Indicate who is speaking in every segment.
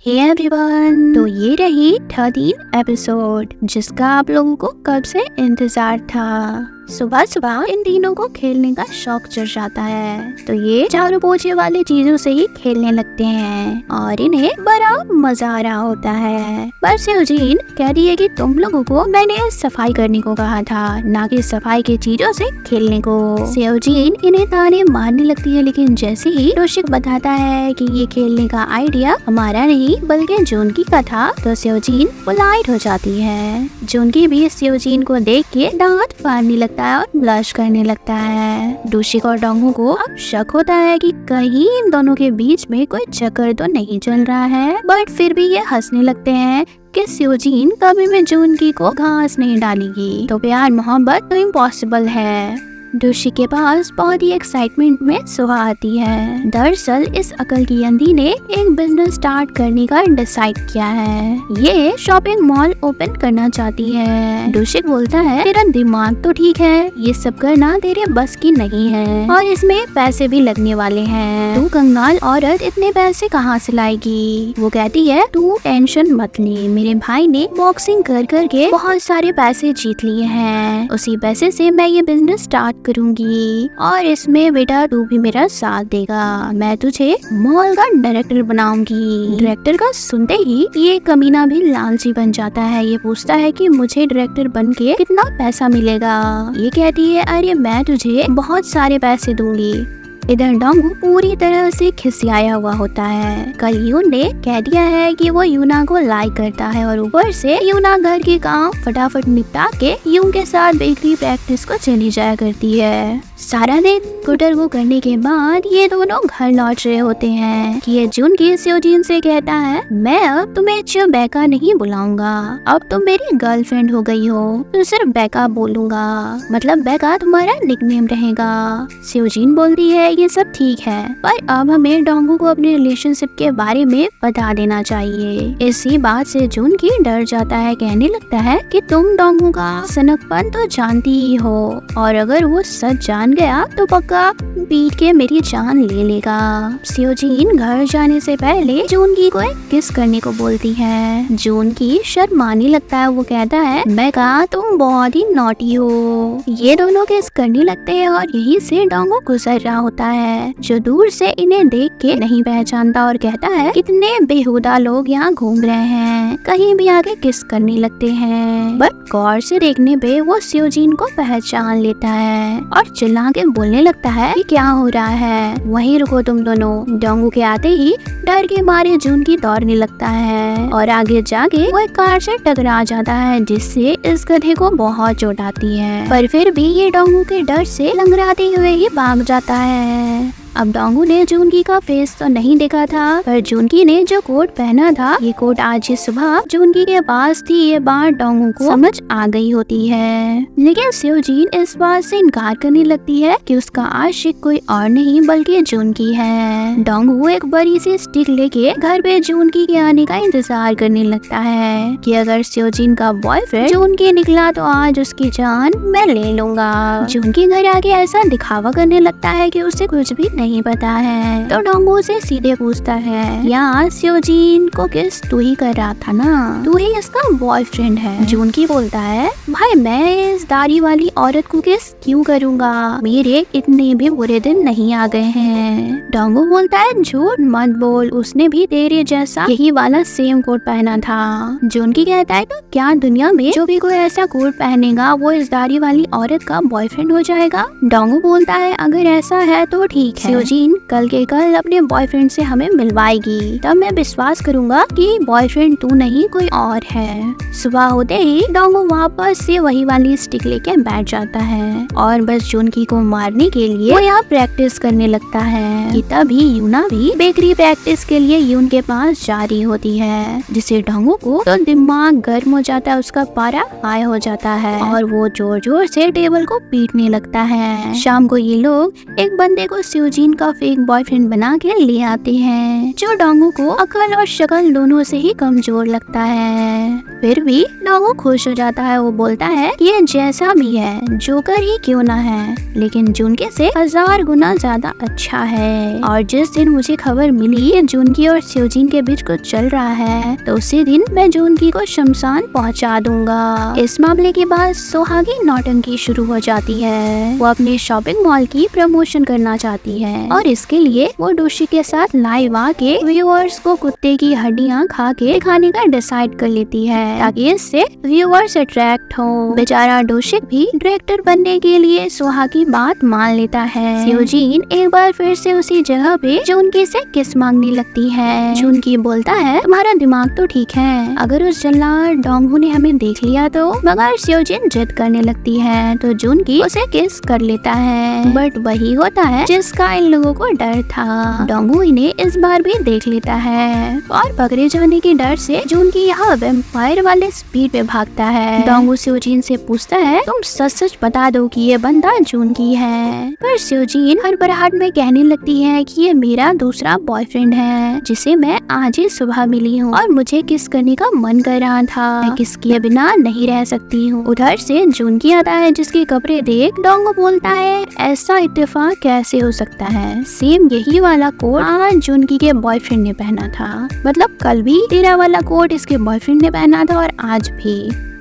Speaker 1: Hey everyone, तो ये रही 13 एपिसोड जिसका आप लोगों को कब से इंतजार था। सुबह सुबह इन तीनों को खेलने का शौक चढ़ जाता है, तो ये झाड़ू पोछे वाली चीजों से ही खेलने लगते हैं और इन्हें बड़ा मजा आ रहा होता है। पर सेवजीन कहती है कि तुम लोगों को मैंने सफाई करने को कहा था, ना कि सफाई की चीजों से खेलने को। सेवजीन इन्हें ताने मारने लगती है, लेकिन जैसे ही रोशिक बताता है कि ये खेलने का आइडिया हमारा नहीं बल्कि जूनकी का था, तो सेवजीन पोलाइट हो जाती है। जूनकी भी सेवजीन को देख के दांत फाड़ने लगता है और ब्लश करने लगता है। रोशिक और डोंगू को अब शक होता है कि कहीं इन दोनों के बीच में कोई चक्कर तो नहीं चल रहा है, बट फिर भी ये हंसने लगते हैं कि सेवजीन कभी भी जूनकी को घास नहीं डालेगी, तो प्यार मोहब्बत तो इम्पॉसिबल है। रोशिक के पास बहुत ही एक्साइटमेंट में सुहा आती है। दरअसल इस अकल की अंधी ने एक बिजनेस स्टार्ट करने का डिसाइड किया है। ये शॉपिंग मॉल ओपन करना चाहती है। रोशिक बोलता है तेरा दिमाग तो ठीक है, ये सब करना तेरे बस की नहीं है और इसमें पैसे भी लगने वाले हैं। तू कंगाल औरत इतने पैसे कहाँ से लाएगी? वो कहती है तू टेंशन मत ले, मेरे भाई ने बॉक्सिंग कर के बहुत सारे पैसे जीत लिए हैं, उसी पैसे से मैं ये बिजनेस स्टार्ट करूंगी और इसमें बेटा तू भी मेरा साथ देगा। मैं तुझे मॉल का डायरेक्टर बनाऊंगी। डायरेक्टर का सुनते ही ये कमीना भी लालची बन जाता है। ये पूछता है कि मुझे डायरेक्टर बन के कितना पैसा मिलेगा? ये कहती है अरे मैं तुझे बहुत सारे पैसे दूंगी। इधर डोंगू पूरी तरह से खिसियाया हुआ होता है। कल यून ने कह दिया है कि वो यूना को लाइक करता है और ऊपर से यूना घर के काम फटाफट निपटा के यून के साथ बेकरी प्रैक्टिस को चली जाया करती है। सारा दिन स्कूटर को करने के बाद ये दोनों घर लौट रहे होते हैं कि ये जूनकी सेवजीन से कहता है मैं अब तुम्हें बेका नहीं बुलाऊंगा, अब तुम मेरी गर्लफ्रेंड हो गई हो, तो सिर्फ बेका बोलूंगा, मतलब बेका तुम्हारा निकनेम रहेगा। सेवजीन बोलती है ये सब ठीक है, पर अब हमें डोंगू को अपने रिलेशनशिप के बारे में बता देना चाहिए। इसी बात से जूनकी डर जाता है, कहने लगता है कि तुम डोंगू का सनकपन तो जानती ही हो और अगर वो सच जान गया तो पक्का पीट के मेरी जान ले लेगा। सेवजीन घर जाने से पहले जूनकी को एक किस करने को बोलती है। जूनकी शर्माने लगता है। वो कहता है मैं कहा तुम बहुत ही नॉटी हो। ये दोनों किस करने लगते हैं और यहीं से डोंगू गुजर रहा होता है, जो दूर से इन्हें देख के नहीं पहचानता और कहता है कितने बेहुदा लोग यहाँ घूम रहे हैं, कहीं भी आके किस करने लगते हैं। बट गौर से देखने पे वो सेवजीन को पहचान लेता है और चिल्ला के बोलने लगता है कि क्या हो रहा है, वहीं रुको तुम दोनों। डोंगू के आते ही डर के मारे जूनकी दौड़ने लगता है और आगे जाके वो एक कार से टकरा जाता है, जिससे इस गधे को बहुत चोट आती है, पर फिर भी ये डोंगू के डर से लंगड़ाते हुए ही भाग जाता है। अब डोंगू ने जूनकी का फेस तो नहीं देखा था, पर जूनकी ने जो कोट पहना था, ये कोट आज ही सुबह जूनकी के पास थी। ये बात डोंगू को समझ आ गई होती है, लेकिन सेवजीन इस बात से इनकार करने लगती है कि उसका आशिक कोई और नहीं बल्कि जूनकी है। डोंगू एक बड़ी सी स्टिक लेके घर पे जूनकी के आने का इंतजार करने लगता है कि अगर सेवजीन का बॉयफ्रेंड जूनकी निकला तो आज उसकी जान मैं ले लूंगा। जूनकी घर आके ऐसा दिखावा करने लगता है कि उसे कुछ भी नहीं पता है, तो डोंगू से सीधे पूछता है यार सेवजीन को किस तू ही कर रहा था ना, तू ही इसका बॉयफ्रेंड है। जूनकी बोलता है भाई मैं इस दाढ़ी वाली औरत को किस क्यों करूंगा, मेरे इतने भी बुरे दिन नहीं आ गए हैं। डोंगू बोलता है झूठ मत बोल, उसने भी तेरे जैसा यही वाला सेम कोट पहना था। जूनकी कहता है तो क्या दुनिया में जो भी कोई ऐसा कोट पहनेगा वो इस दाढ़ी वाली औरत का बॉयफ्रेंड हो जाएगा? डोंगू बोलता है अगर ऐसा है तो ठीक है, सेवजीन कल के कल अपने बॉयफ्रेंड से हमें मिलवाएगी, तब मैं विश्वास करूंगा कि बॉयफ्रेंड तू नहीं कोई और है। सुबह होते ही डोंगू वापस से वही वाली स्टिक लेके बैठ जाता है और बस जूनकी को मारने के लिए वो यहाँ प्रैक्टिस करने लगता है कि तभी यूना भी बेकरी प्रैक्टिस के लिए यून के पास जा रही होती है, जिसे डोंगू को तो दिमाग गर्म हो जाता है, उसका पारा हाई हो जाता है और वो जोर जोर से टेबल को पीटने लगता है। शाम को ये लोग एक बंदे को सेवजीन सियोजिन का फेक बॉयफ्रेंड बना के ले आते हैं, जो डोंगू को अकल और शक्ल दोनों से ही कमजोर लगता है। फिर भी डोंगू खुश हो जाता है। वो बोलता है कि ये जैसा भी है, जोकर ही क्यों ना है, लेकिन जुनकी से 1000 गुना ज्यादा अच्छा है। और जिस दिन मुझे खबर मिली कि जुनकी और सियोजिन के बीच कुछ चल रहा है, तो उसी दिन मैं जुनकी को शमशान पहुंचा दूंगा। इस मामले के बाद सोहागी नौटंकी शुरू हो जाती है। वो अपने शॉपिंग मॉल की प्रमोशन करना चाहती है और इसके लिए वो डोशी के साथ लाइव आके व्यूअर्स को कुत्ते की हड्डियां खा के खाने का डिसाइड कर लेती है, ताकि इससे व्यूअर्स अट्रैक्ट हो। बेचारा डोशिक भी डायरेक्टर बनने के लिए सोहा की बात मान लेता है। सियोजिन एक बार फिर से उसी जगह पे जुनकी से किस मांगने लगती है। जुनकी बोलता है, तुम्हारा दिमाग तो ठीक है, अगर उस जल्लाद डोंगू ने हमें देख लिया तो। मगर सियोजिन जिद करने लगती है तो जुनकी उसे किस कर लेता है, बट वही होता है जिसका इन लोगों को डर था। डोंगू इन्हें इस बार भी देख लेता है और पकड़े जाने के डर से जुनकी यहाँ वैम्पायर वाले स्पीड पे भागता है। डोंगू सियोजिन से पूछता है, तुम सच सच बता दो कि ये बंदा जुनकी है। पर सियोजिन हड़बड़ाहट में कहने लगती है कि ये मेरा दूसरा बॉयफ्रेंड है, जिसे मैं आज ही सुबह मिली हूँ और मुझे किस करने का मन कर रहा था। मैं किस किए बिना नहीं रह सकती हूँ। उधर से जुनकी आता है, जिसके कपड़े देख डोंगू बोलता है, ऐसा इत्तेफाक कैसे हो सकता है, सेम यही वाला कोट आज जुनकी के बॉयफ्रेंड ने पहना था। मतलब कल भी तेरा वाला कोट इसके बॉयफ्रेंड ने पहना था और आज भी।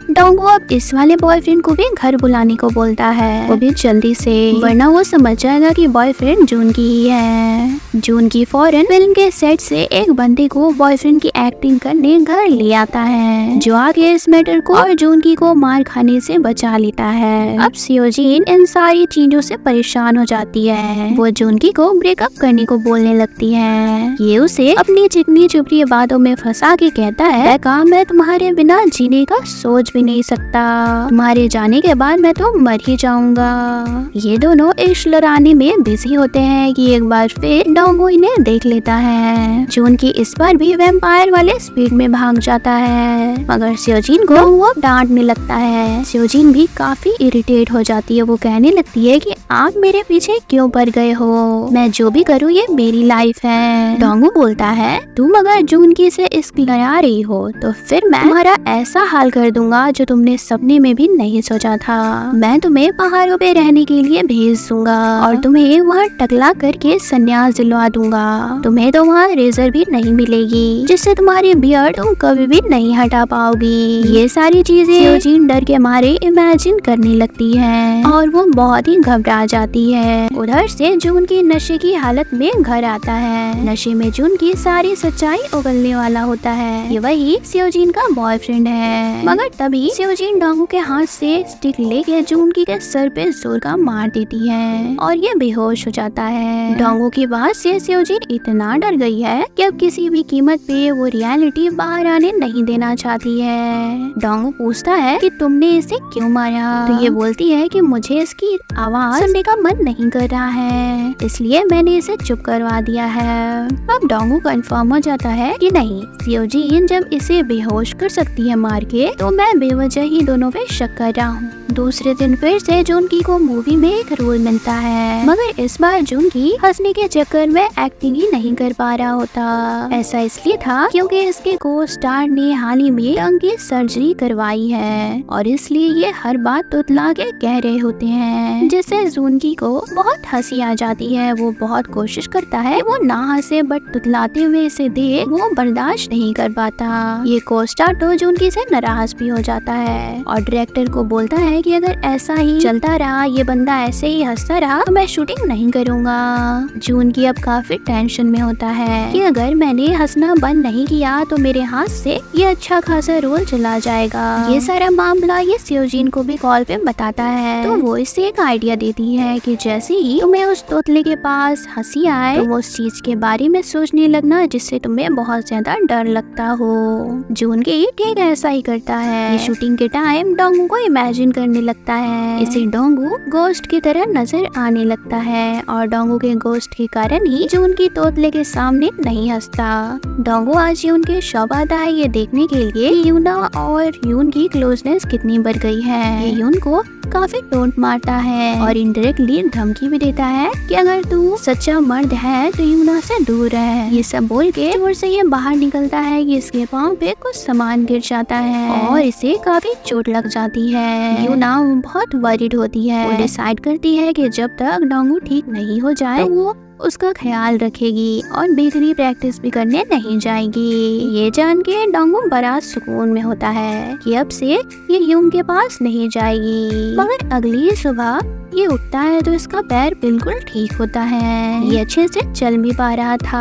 Speaker 1: डोंगू अब इस वाले बॉयफ्रेंड को भी घर बुलाने को बोलता है, वो भी जल्दी से, वरना वो समझ जाएगा कि बॉयफ्रेंड जुनकी ही है। जुनकी फौरन फिल्म के सेट से एक बंदे को बॉयफ्रेंड की एक्टिंग करने घर ले आता है, जो आगे इस मैटर को और जुनकी को मार खाने से बचा लेता है। अब सियोजिन इन सारी चीजों से परेशान हो जाती है। वो जुनकी को ब्रेकअप करने को बोलने लगती है। ये उसे अपनी चिकनी चुपड़ी बातों में फंसा के कहता है, देखा मैं तुम्हारे बिना जीने का सोच भी नहीं सकता, तुम्हारे जाने के बाद मैं तो मर ही जाऊंगा। ये दोनों इश्क लड़ाने में बिजी होते हैं कि एक बार फिर डोंगू इन्हें देख लेता है। जुनकी इस बार भी वैम्पायर वाले स्पीड में भाग जाता है, मगर सियोजिन को वो डांटने लगता है। सियोजिन भी काफी इरिटेट हो जाती है। वो कहने लगती है कि आप मेरे पीछे क्यों पड़ गए हो, मैं जो भी करूँ ये मेरी लाइफ है। डोंगू बोलता है, तुम अगर जुनकी से इश्क लड़ा रही हो तो फिर मैं तुम्हारा ऐसा हाल कर दूंगा जो तुमने सपने में भी नहीं सोचा था। मैं तुम्हें पहाड़ों पे रहने के लिए भेज दूंगा और तुम्हें वहाँ टकला करके संन्यास दिलवा दूंगा। तुम्हें तो वहाँ रेजर भी नहीं मिलेगी, जिससे तुम्हारी बियर्ड तुम कभी भी नहीं हटा पाओगी। ये सारी चीजें सियोजिन डर के मारे इमेजिन करने लगती है और वो बहुत ही घबरा जाती है। उधर से जुनकी नशे की हालत में घर आता है। नशे में जुनकी सारी सच्चाई उगलने वाला होता है। ये वही सियोजिन का बॉयफ्रेंड है। मगर तभी सियोजिन डोंगू के हाथ से स्टिक लेके जुनकी के सर पे जोर का मार देती है और ये बेहोश हो जाता है। डोंगू की बात से सियोजिन इतना डर गई है कि अब किसी भी कीमत पे वो रियलिटी बाहर आने नहीं देना चाहती है। डोंगू पूछता है कि तुमने इसे क्यों मारा, तो ये बोलती है कि मुझे इसकी आवाज सुनने का मन नहीं कर रहा है, इसलिए मैंने इसे चुप करवा दिया है। अब डोंगू कंफर्म हो जाता है कि नहीं, सियोजिन जब इसे बेहोश कर सकती है मार के, तो मैं बेवजह ही दोनों पे शक कर रहा हूँ। दूसरे दिन फिर से जुनकी को मूवी में एक रोल मिलता है, मगर इस बार जुनकी हंसने के चक्कर में एक्टिंग ही नहीं कर पा रहा होता। ऐसा इसलिए था क्योंकि इसके को स्टार ने हाल ही में टंग की सर्जरी करवाई है और इसलिए ये हर बात तुतला के कह रहे होते हैं, जिससे जुनकी को बहुत हंसी आ जाती है। वो बहुत कोशिश करता है वो ना हंसे, बट तुतलाते हुए इसे देख वो बर्दाश्त नहीं कर पाता। ये को स्टार तो जुनकी से नाराज भी हो जाता है और डायरेक्टर को बोलता है कि अगर ऐसा ही चलता रहा, ये बंदा ऐसे ही हंसता रहा, तो मैं शूटिंग नहीं करूँगा। जुनकी अब काफी टेंशन में होता है कि अगर मैंने हंसना बंद नहीं किया तो मेरे हाथ से ये अच्छा खासा रोल चला जाएगा। ये सारा मामला ये सियोजिन को भी कॉल पे बताता है, तो वो इससे एक आइडिया देती है कि जैसे ही तुम्हें उस तोतले के पास हंसी आए, तो वो उस चीज के बारे में सोचने लगना जिससे तुम्हें बहुत ज्यादा डर लगता हो। जुनकी ठीक ऐसा ही करता है। ये शूटिंग के टाइम डोंगू को इमेजिन करने लगता है। इसे डोंगू गोस्ट की तरह नजर आने लगता है और डोंगू के गोस्ट के कारण ही जुनकी तोतले के सामने नहीं हंसता। डोंगू आज यून के शॉप आता है ये देखने के लिए यूना और यून की क्लोजनेस कितनी बढ़ गई है। ये यून को काफी टोंट मारता है और इनडायरेक्टली धमकी भी देता है कि अगर तू सच्चा मर्द है तो यूना से दूर रह। ये सब बोल के जोर से ये बाहर निकलता है कि इसके पाँव पे कुछ सामान गिर जाता है और इसे काफी चोट लग जाती है। यूना बहुत वरीड होती है। वो डिसाइड करती है कि जब तक डोंगू ठीक नहीं हो जाए तो वो उसका ख्याल रखेगी और बेहतरी प्रैक्टिस भी करने नहीं जाएगी। ये जान के डोंगू बड़ा सुकून में होता है कि अब से ये यून के पास नहीं जाएगी। मगर अगली सुबह ये उठता है तो इसका पैर बिल्कुल ठीक होता है। ये अच्छे से चल भी पा रहा था,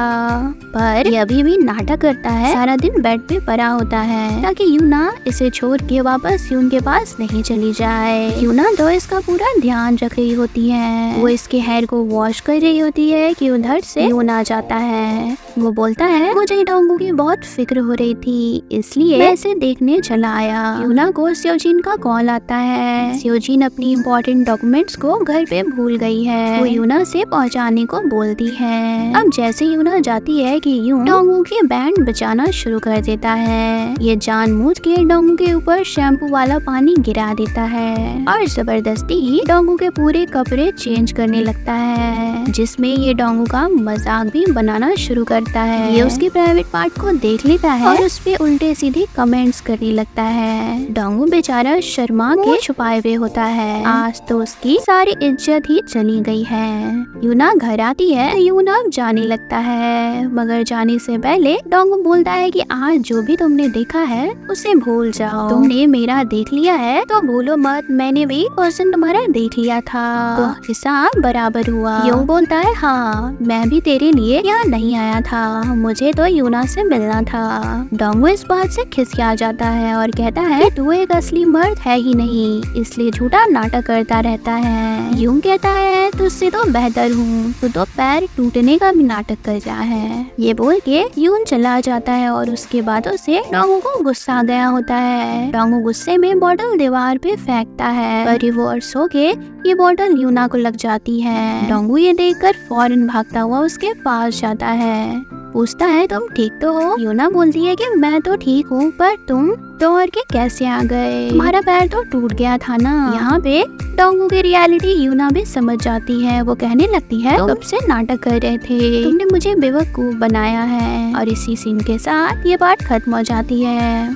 Speaker 1: पर ये अभी भी नाटक करता है। सारा दिन बेड पे पड़ा होता है ताकि यूना इसे छोड़ के वापस यून के पास नहीं चली जाए। यूना तो इसका पूरा ध्यान रख रही होती है। वो इसके हेयर को वॉश कर रही होती है कि उधर से यून आ जाता है। वो बोलता है, मुझे डोंगू की बहुत फिक्र हो रही थी, इसलिए मैं इसे देखने चला आया। यूना को सियोजिन का कॉल आता है। सियोजिन अपनी इम्पोर्टेंट डॉक्यूमेंट्स को घर पे भूल गई है। वो यूना से पहुंचाने को बोलती है। अब जैसे यूना जाती है कि यून डोंगू के बैंड बजाना शुरू कर देता है। ये जानबूझ के डोंगू के ऊपर शैम्पू वाला पानी गिरा देता है और जबरदस्ती डोंगू के पूरे कपड़े चेंज करने लगता है, जिसमें ये डोंगू का मजाक भी बनाना शुरू करता है। ये उसके प्राइवेट पार्ट को देख लेता है और उस पे उल्टे सीधे कमेंट्स करने लगता है। डोंगू बेचारा शर्मा के छुपाए हुए होता है। आज तो उसकी सारी इज्जत ही चली गई है। यूना घर आती है तो यूना जाने लगता है, मगर जाने से पहले डोंगू बोलता है कि आज जो भी तुमने देखा है उसे भूल जाओ। तुमने मेरा देख लिया है तो भूलो मत, मैंने भी पर्सन तुम्हारा देख लिया था, तो हिसाब बराबर हुआ। यूं बोलता है, हाँ मैं भी तेरे लिए यहाँ नहीं आया था, मुझे तो यूना से मिलना था। डोंगू इस बात से खिसिया जाता है और कहता है तू एक असली मर्द है ही नहीं, इसलिए झूठा नाटक करता रहता है। यूं कहता है तुझसे तो बेहतर हूँ, तू तो पैर टूटने का भी नाटक कर रहा है। ये बोल के यून चला जाता है और उसके बाद उसे डोंगू को गुस्सा आ गया होता है। डोंगू गुस्से में बॉटल दीवार पे फेंकता है और रिवर्स होके ये बॉटल यूना को लग जाती है। डोंगू ये देखकर फौरन भागता हुआ उसके पास जाता है, पूछता है तुम ठीक तो हो? यूना बोलती है कि मैं तो ठीक हूँ, पर तुम दौड़ के कैसे आ गए? तुम्हारा पैर तो टूट गया था ना। यहाँ पे डोंगू की रियलिटी यूना भी समझ जाती है। वो कहने लगती है तुम से नाटक कर रहे थे, तुमने मुझे बेवकूफ बनाया है। और इसी सीन के साथ ये बात खत्म हो जाती है।